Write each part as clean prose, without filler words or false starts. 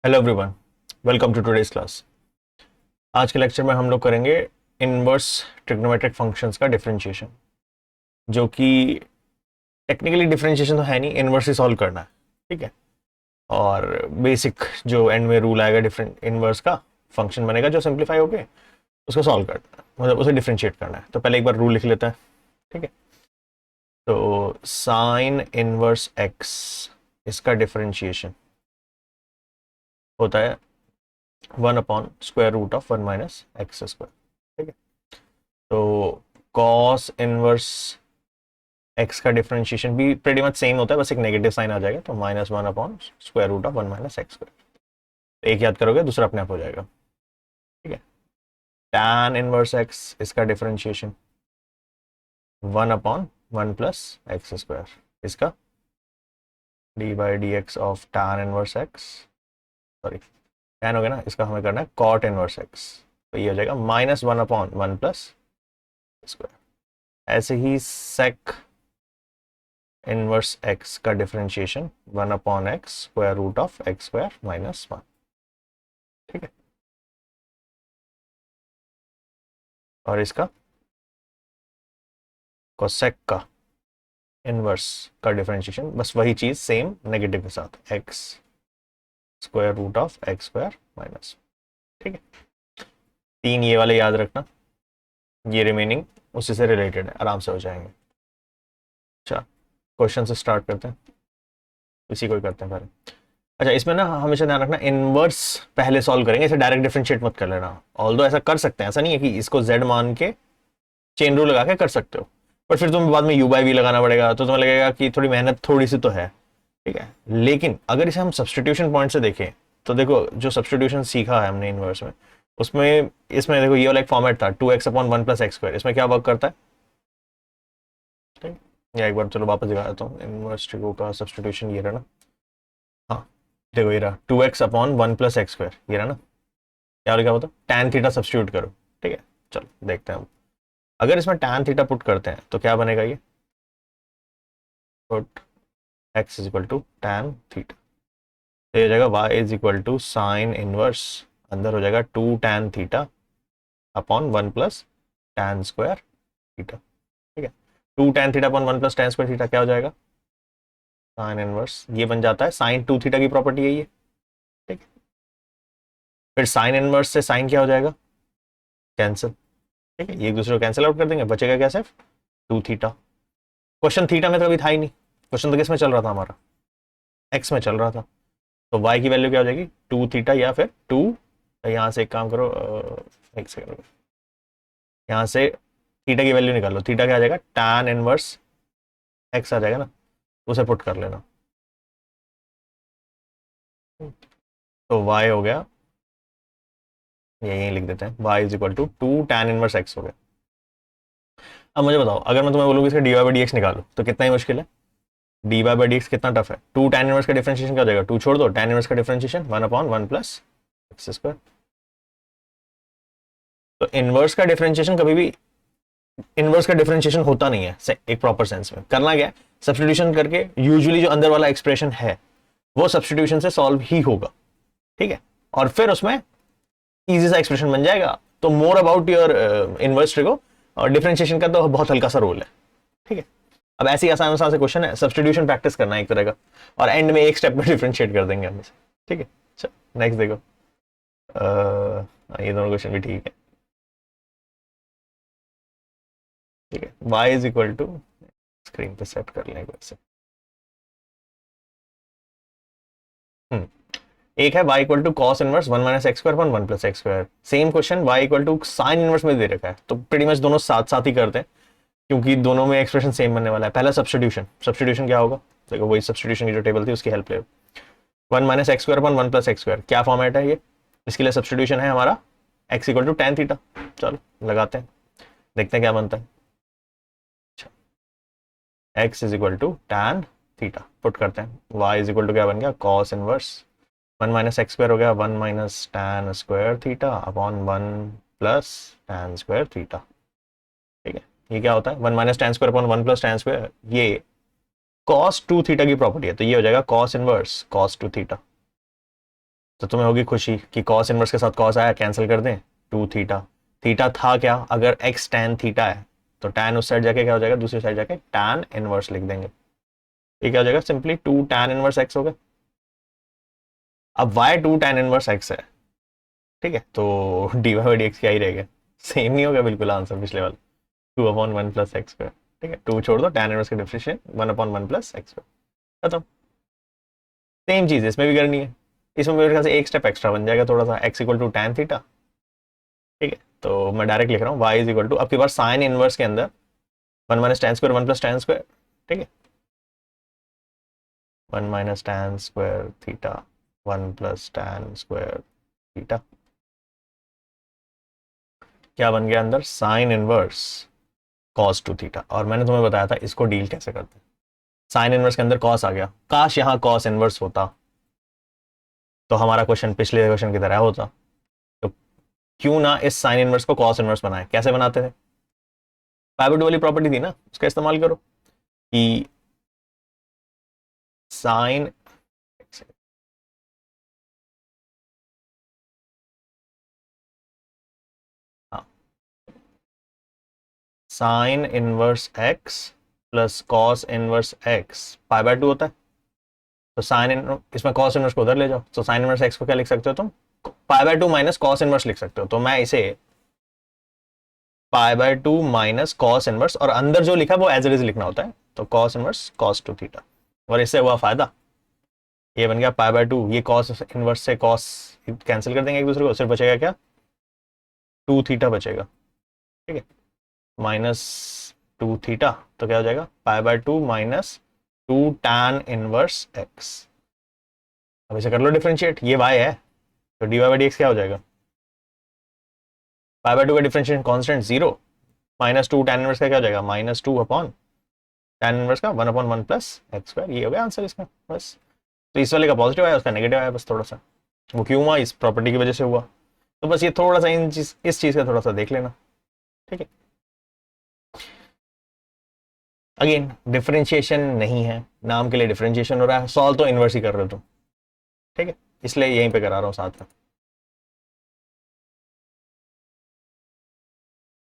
Hello everyone, welcome to today's class. आज के lecture में हम लोग करेंगे इनवर्स ट्रिग्नोमेट्रिक फंक्शंस का डिफरेंशिएशन, जो कि टेक्निकली डिफरेंशिएशन तो है नहीं, इनवर्स ही सॉल्व करना है। ठीक है। और बेसिक जो एंड में रूल आएगा डिफरेंट इनवर्स का, फंक्शन बनेगा जो सिंप्लीफाई होके उसको सॉल्व करना है, मतलब उसे डिफरेंशिएट करना है। तो पहले एक बार रूल लिख लेते हैं। ठीक है। तो साइन इनवर्स एक्स, इसका डिफरेंशिएशन होता है 1/√(1 - x²). ठीक है। तो कॉस इनवर्स एक्स का डिफरेंशिएशन भी प्रेटी मच सेम होता है, बस एक नेगेटिव साइन आ जाएगा, तो -1/√(1 - x²। एक याद करोगे, दूसरा अपने आप हो जाएगा। ठीक है। टैन इनवर्स एक्स, इसका डिफरेंशिएशन 1/(1 + x²), इसका d/dx of tan inverse x, sorry tan हो गया ना, इसका हमें करना है कॉट इनवर्स एक्स, तो ये हो जाएगा -1/(1 + x²। ऐसे ही सेक इनवर्स एक्स का डिफरेंशिएशन 1/(x²√(x²-1). ठीक है। और इसका कोसेक का इनवर्स का डिफरेंशिएशन, बस वही चीज सेम नेगेटिव के साथ, x²√(x²-1). ठीक है। तीन ये वाले याद रखना, ये रिमेनिंग उसी से रिलेटेड है, आराम से हो जाएंगे। अच्छा, क्वेश्चन से स्टार्ट करते हैं, इसी को ही करते हैं पहले। अच्छा, इसमें ना हमेशा ध्यान रखना, इनवर्स पहले सॉल्व करेंगे, इसे डायरेक्ट डिफरेंशिएट मत कर लेना। ऑल्दो ऐसा कर सकते हैं, ऐसा नहीं है कि इसको z मान के चेन रूल लगा के कर सकते हो, पर फिर तुम्हें बाद में u/v लगाना पड़ेगा, तो तुम्हें लगेगा कि थोड़ी मेहनत थोड़ी सी तो है। ठीक है। लेकिन अगर इसे हम सब्सटीट्यूशन पॉइंट से देखें, तो देखो जो सब्सटीट्यूशन सीखा है हमने इनवर्स में, उसमें इसमें देखो ये वाला एक फॉर्मेट था 2x/(1 + x²), इसमें क्या वर्क करता है। ठीक। या एक बार चलो वापस दिखा देता हूँ, इनवर्स ट्रिगो का सब्सटीट्यूशन ये रहा ना। हाँ, देखो ये रहा 2x/(1 + x²), ये रहा ना। क्या लिखा होता, टैन थीटा सब्सटीट्यूट करो। ठीक है। चलो देखते हैं हम, अगर इसमें टैन थीटा पुट करते हैं तो क्या बनेगा, ये पुट x = टैन थीटा, तो ये हो जाएगा y = साइन इनवर्स, अंदर हो जाएगा 2 टैन थीटा/(1 + tan²θ). ठीक है। 2 टैन थीटा/(1 + tan²θ) क्या हो जाएगा, साइन इनवर्स, ये बन जाता है sin 2θ की प्रॉपर्टी है ये। ठीक है। फिर साइन इनवर्स से साइन क्या हो जाएगा, कैंसिल। ठीक है, ये एक दूसरे को कैंसिल आउट कर देंगे, बचेगा क्या, सिर्फ 2θ। क्वेश्चन थीटा में तो कभी था ही नहीं, क्वेश्चन तो किस में चल रहा था हमारा, एक्स में चल रहा था। तो y की वैल्यू क्या हो जाएगी, 2θ, या फिर 2, यहाँ से एक काम करो, एक सेकंड, यहाँ से थीटा की वैल्यू निकालो, थीटा क्या आ जाएगा, टैन इनवर्स एक्स आ जाएगा ना, उसे पुट कर लेना। तो y हो गया, ये यहीं लिख देते हैं, y = 2 टैन इनवर्स एक्स हो गया। अब मुझे बताओ, अगर मैं तुम्हें बोलूँ इसका dy/dx निकालो, तो कितना ही मुश्किल है। dy/dx कितना टफ है, 2 टैन इनवर्स का डिफरेंशिएशन क्या हो जाएगा, 2 छोड़ दो, टैन इनवर्स का डिफरेंशिएशन 1/(1 + x²। तो इनवर्स का डिफरेंशिएशन कभी भी इनवर्स का डिफरेंशिएशन होता नहीं है एक प्रॉपर सेंस में। करना क्या है, सब्स्टिट्यूशन करके, यूजुअली जो अंदर वाला एक्सप्रेशन है वो सब्स्टिट्यूशन से सॉल्व ही होगा। ठीक है। और फिर उसमें इजी सा एक्सप्रेशन बन जाएगा। तो more about your inverse trigo, और डिफरेंशिएशन का तो बहुत हल्का सा रोल है। ठीक है। अब ऐसे ही आसान आसान से क्वेश्चन है, सब्स्टिट्यूशन प्रैक्टिस करना है एक तरह का, और एंड में एक स्टेप में डिफरेंशिएट कर देंगे हम इसे। ठीक है। चलो नेक्स्ट देखो, ये दोनों क्वेश्चन भी ठीक है। ठीक है। y = स्क्रीन पे सेट कर लेंगे वैसे। एक है y = cos inverse 1 - x²/(1 + x²). Same question y = sine inverse में दे रखा है, तो प्रीटी मच दोनों साथ साथ ही करते हैं, क्योंकि दोनों में एक्सप्रेशन सेम बनने वाला है। पहला सब्स्टिट्यूशन, सब्स्टिट्यूशन क्या होगा, देखो वही सब्स्टिट्यूशन की जो टेबल थी उसकी हेल्प ले, 1 - x²/(1 + x²), क्या फॉर्मेट है ये, इसके लिए सब्स्टिट्यूशन है हमारा x = tan थीटा। चलो लगाते हैं, देखते हैं क्या बनता है। x = tan थीटा पुट करते हैं, y = क्या बन गया, cos इनवर्स 1 - x² हो गया 1 - tan²θ/(1 + tan²θ). ठीक है। ये क्या होता है, 1 - tan²/(1 + tan², ये cos 2θ की प्रॉपर्टी है, तो ये हो जाएगा cos इनवर्स cos 2θ। तो तुम्हें होगी खुशी कि कॉस इनवर्स के साथ कॉस आया, कैंसिल कर दें, 2 थीटा। थीटा था क्या, अगर एक्स टैन थीटा है तो टैन उस साइड जाके क्या हो जाएगा, दूसरी साइड जाके टैन इनवर्स लिख देंगे। ये क्या हो जाएगा, सिंपली 2 टैन इनवर्स एक्स हो गया। अब वाई 2 टैन इनवर्स एक्स है, ठीक है, तो d y by d x क्या ही रहेगा, सेम नहीं होगा बिल्कुल आंसर पिछले वाला, 2/1 + x²। ठीक है, 2 छोड़ दो, टैन इनवर्स का डिफरेंशिएट 1/1 + x², खत्म। सेम चीज इसमें भी करनी है, इसमें मेरे ख्याल से एक स्टेप एक्स्ट्रा बन जाएगा थोड़ा सा, x equal to tan theta. ठीक है, तो मैं डायरेक्ट लिख रहा हूँ y इज इक्वल टू, आपके पास साइन इनवर्स के अंदर 1 - tan², 1 + tan², ठीक है, 1 - tan² थीटा, 1 + tan² थीटा, क्या बन गया अंदर, साइन इनवर्स cos 2 थीटा। और मैंने तुम्हें बताया था इसको डील कैसे करते हैं, साइन इनवर्स के अंदर cos आ गया, काश यहाँ cos इनवर्स होता तो हमारा क्वेश्चन पिछले क्वेश्चन की तरह होता। तो क्यों ना इस साइन इनवर्स को cos इनवर्स बनाए, कैसे बनाते थे, पाइवट वाली प्रॉपर्टी थी ना, उसका इस्तेमाल करो कि sine, sine inverse x plus cos inverse x पाई/2 होता है। तो साइन इसमें कॉस इनवर्स को उधर ले जाओ, तो साइन इनवर्स एक्स को क्या लिख सकते हो तुम, पाई/2 माइनस कॉस इनवर्स लिख सकते हो। तो मैं इसे पाई/2 माइनस कॉस इनवर्स, और अंदर जो लिखा है वो एज इट इज लिखना होता है, तो कॉस इनवर्स cos 2 थीटा। और इससे हुआ फायदा, ये बन गया पाई/2, ये कॉस इनवर्स से कॉस कैंसिल कर देंगे एक दूसरे को, सिर्फ बचेगा क्या, 2 थीटा बचेगा। ठीक है, -2 थीटा, तो क्या हो जाएगा, पाई/2 माइनस 2 tan−1 x। अब इसे कर लो डिफरेंशिएट, ये y है, तो dy/dx क्या हो जाएगा, पाई/2 का डिफरेंशिएशन कांस्टेंट 0, -2 tan−1 का क्या हो जाएगा, -2/tan−1 का 1/1 + x²। ये हो गया आंसर इसका, बस। तो इस वाले का पॉजिटिव आया, उसका नेगेटिव आया, बस थोड़ा सा। वो क्यों हुआ, इस प्रॉपर्टी की वजह से हुआ। तो बस ये थोड़ा सा इस चीज का थोड़ा सा देख लेना। ठीक है, अगेन डिफरेंशिएशन नहीं है, नाम के लिए डिफरेंशिएशन हो रहा है, सॉल्व तो इनवर्स ही कर रहे हो तुम। ठीक है, इसलिए यहीं पे करा रहा हूँ साथ में।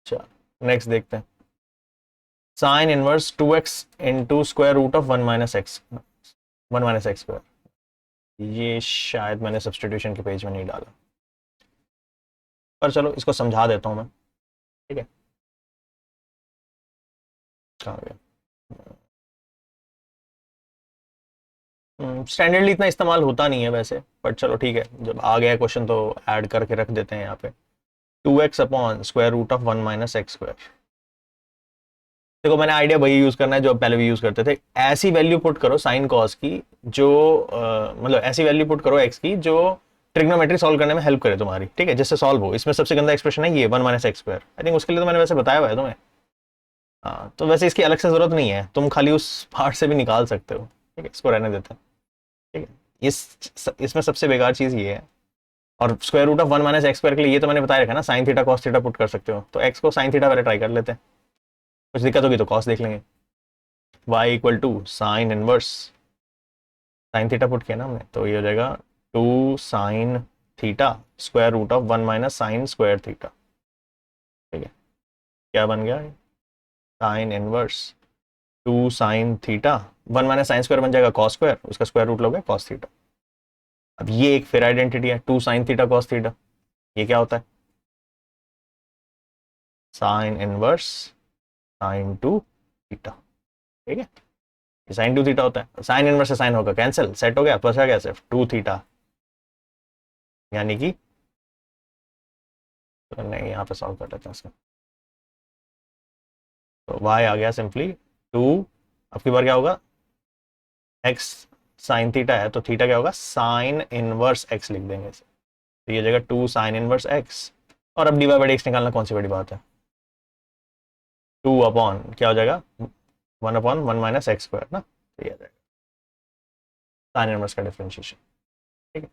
चलो नेक्स्ट देखते हैं, sine inverse 2x into square root of 1 - x, 1 - x²। ये शायद मैंने सब्सटीट्यूशन के पेज में नहीं डाला, पर चलो इसको समझा देता हूँ मैं। ठीक है, कहाँ गया, स्टैंडर्डली इतना इस्तेमाल होता नहीं है वैसे, बट चलो ठीक है, जब आ गया क्वेश्चन तो ऐड करके रख देते हैं यहाँ पे, 2x/√1 - x²। देखो मैंने आइडिया वही यूज करना है जो पहले भी यूज करते थे, ऐसी वैल्यू पुट करो साइन कॉस की जो मतलब ऐसी वैल्यू पुट करो एक्स की जो ट्रिग्नोमेट्री सॉल्व करने में हेल्प करे तुम्हारी, ठीक है, जिससे सॉल्व हो। इसमें सबसे गंदा एक्सप्रेशन है ये 1 - x², आई थिंक उसके लिए तो मैंने वैसे बताया हुआ है तुम्हें। हाँ, तो वैसे इसकी अलग से जरूरत नहीं है, तुम खाली उस पार्ट से भी निकाल सकते हो। ठीक है, इसको रहने देते हैं। ठीक है, इसमें सबसे बेकार चीज ये है, और स्क्वायर रूट ऑफ 1 - x² के लिए ये तो मैंने बताया रखा ना, sine theta cos theta put कर सकते हो, तो एक्स को साइन थीटा पहले ट्राई कर लेते हैं, कुछ दिक्कत होगी तो कॉस देख लेंगे। y equal to sine inverse, sine theta put किया ना हमने, तो ये हो जाएगा 2 sin theta square root of 1 - sin² theta. ठीक है, क्या बन गया, sine inverse 2 sin theta, 1 - sin² बन जाएगा cos², उसका स्क्वायर रूट लोगे cos थीटा। अब ये एक फिर आइडेंटिटी है, 2 sin थीटा cos थीटा, ये क्या होता है, साइन इनवर्स sin 2 थीटा। ठीक है, sin 2 थीटा होता है, साइन इनवर्स से साइन होगा कैंसिल, सेट हो गया, बचा गया सिर्फ 2 थीटा, यानी कि तो नहीं, यहाँ पे सॉल्व कर लेते हैं इसका, तो y आ गया सिंपली 2, अब की बार क्या होगा, x साइन थीटा है तो थीटा क्या होगा, साइन इनवर्स x लिख देंगे इसे, तो ये जगह 2 sin 1 x। और अब dy/dx निकालना कौन सी बड़ी बात है, 2 अपॉन क्या हो जाएगा, 1/1 - x² ना, तो ये आ जाएगा साइन इनवर्स का डिफरेंशिएशन। ठीक है,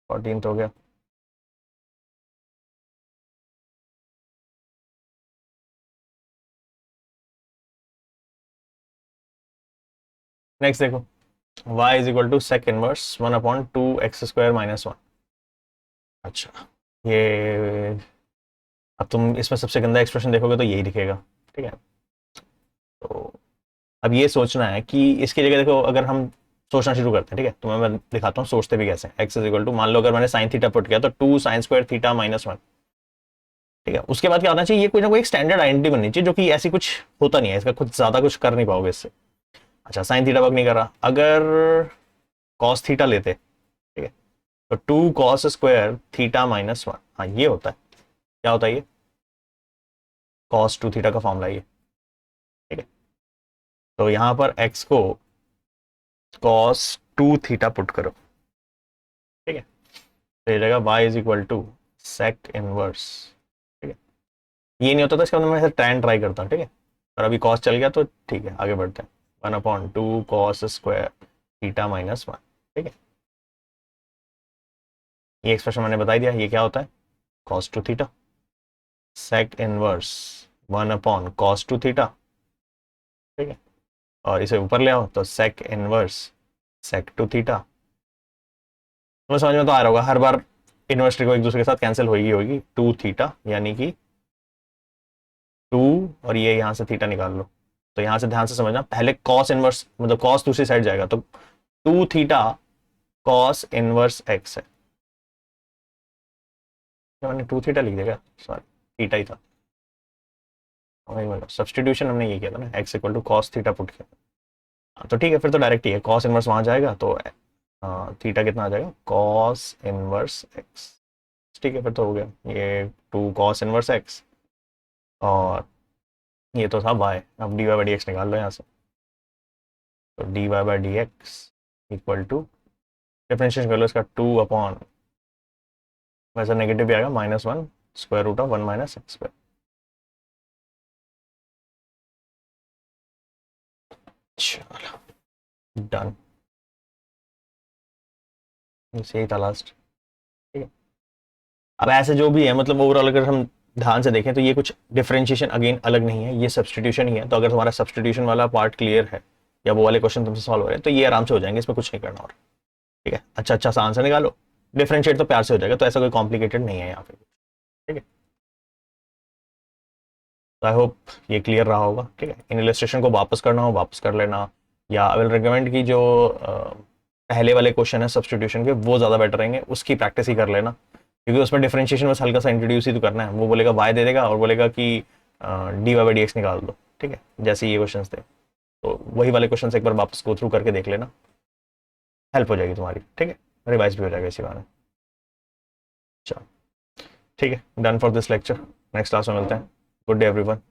14 हो गया। नेक्स्ट देखो, y is equal to sec inverse 1/2x² - 1। अच्छा, ये अब तुम इसमें सबसे गंदा एक्सप्रेशन देखोगे तो यही दिखेगा, ठीक है। तो अब ये सोचना है कि इसकी जगह देखो, अगर हम सोचना शुरू करते हैं, ठीक है, तुम्हें मैं दिखाता हूँ सोचते भी कैसे। x इज इक्वल टू, मान लो अगर मैंने साइन थीटा पुट किया तो 2 sin² θ - 1, ठीक है। उसके बाद क्या होना चाहिए, ये कोई ना कोई एक स्टैंडर्ड आइडेंटिटी बननी चाहिए, जो कि ऐसी कुछ होता नहीं है, इसका कुछ ज्यादा कुछ कर नहीं पाओगे इससे। अच्छा, साइन थीटा वर्क नहीं कर रहा, अगर कॉस थीटा लेते, ठीक है, तो 2 cos² θ - 1, हाँ ये होता है। क्या होता है ये, cos 2 थीटा का फॉर्मूला ये, ठीक है। तो यहां पर x को cos 2 थीटा पुट करो, ठीक है, तो ये जगह y is equal to sec inverse, ठीक है। ये नहीं होता था, इसका मैं टैन ट्राई करता हूँ, ठीक है, पर अभी cos चल गया तो ठीक है, आगे बढ़ते हैं। 1/2 cos² θ - 1, ठीक है। ये एक्सप्रेशन मैंने बता दिया, ये क्या होता है, cos 2 theta, sec inverse 1/cos 2 theta, ठीक है, और इसे ऊपर ले आओ तो सेक इनवर्स sec 2 थीटा। तुम्हें समझ में तो आ रहा होगा, हर बार इन्वर्स को एक दूसरे के साथ कैंसिल होगी 2 थीटा, यानी कि 2, और ये यहां से थीटा निकाल लो। तो यहां से ध्यान से समझना, पहले कॉस इनवर्स, मतलब कॉस दूसरी साइड जाएगा, तो 2 थीटा कॉस इनवर्स एक्स है। मैंने 2 थीटा लिख दिया, सॉरी थीटा ही था, सब्सटीट्यूशन हमने ये किया था ना, x equal to cos theta put किया। तो ठीक है, फिर तो डायरेक्ट ही है, कॉस इनवर्स वहां जाएगा तो थीटा कितना आ जाएगा, कॉस इनवर्स एक्स, ठीक है, फिर तो हो गया ये 2 cos 1x, और ये तो था y। अब dy/dx निकाल लो यहाँ से, तो dy/dx इक्वल टू, डिफरेंशिएशन कर लो इसका, 2 वैसे नेगेटिव भी आएगा, -1 √1 - x²। चलो डन, यही था लास्ट, ठीक है। अब ऐसे जो भी है, मतलब ओवरऑल अगर हम ध्यान से देखें तो ये कुछ डिफरेंशिएशन अगेन अलग नहीं है, ये सब्सटीट्यूशन ही है। तो अगर तुम्हारा सब्सटीट्यूशन वाला पार्ट क्लियर है, या वो वाले क्वेश्चन तुमसे सॉल्व हो रहे हैं, तो ये आराम से हो जाएंगे, इसमें कुछ नहीं करना और, ठीक है। अच्छा अच्छा सा आंसर निकालो, डिफरेंशिएट तो प्यार से हो जाएगा, तो ऐसा कोई कॉम्प्लिकेटेड नहीं है यहाँ पे, ठीक है। तो आई होप ये क्लियर रहा होगा, ठीक है। इन इलस्ट्रेशन को वापस करना हो वापस कर लेना, या आई विल रिकमेंड कि जो पहले वाले क्वेश्चन है सब्सटीट्यूशन के, वो ज़्यादा बेटर रहेंगे, उसकी प्रैक्टिस ही कर लेना, क्योंकि उसमें डिफरेंशिएशन बस हल्का सा इंट्रोड्यूस ही तो करना है। वो बोलेगा y दे देगा और बोलेगा कि dy/dx निकाल दो, ठीक है, जैसे ये क्वेश्चन थे। तो वही वाले क्वेश्चन एक बार वापस गो थ्रू करके देख लेना, हेल्प हो जाएगी तुम्हारी, ठीक है, रिवाइज भी हो जाएगा इसी बारे में। चलो ठीक है, done for this lecture, next class में मिलते हैं। Good day everyone.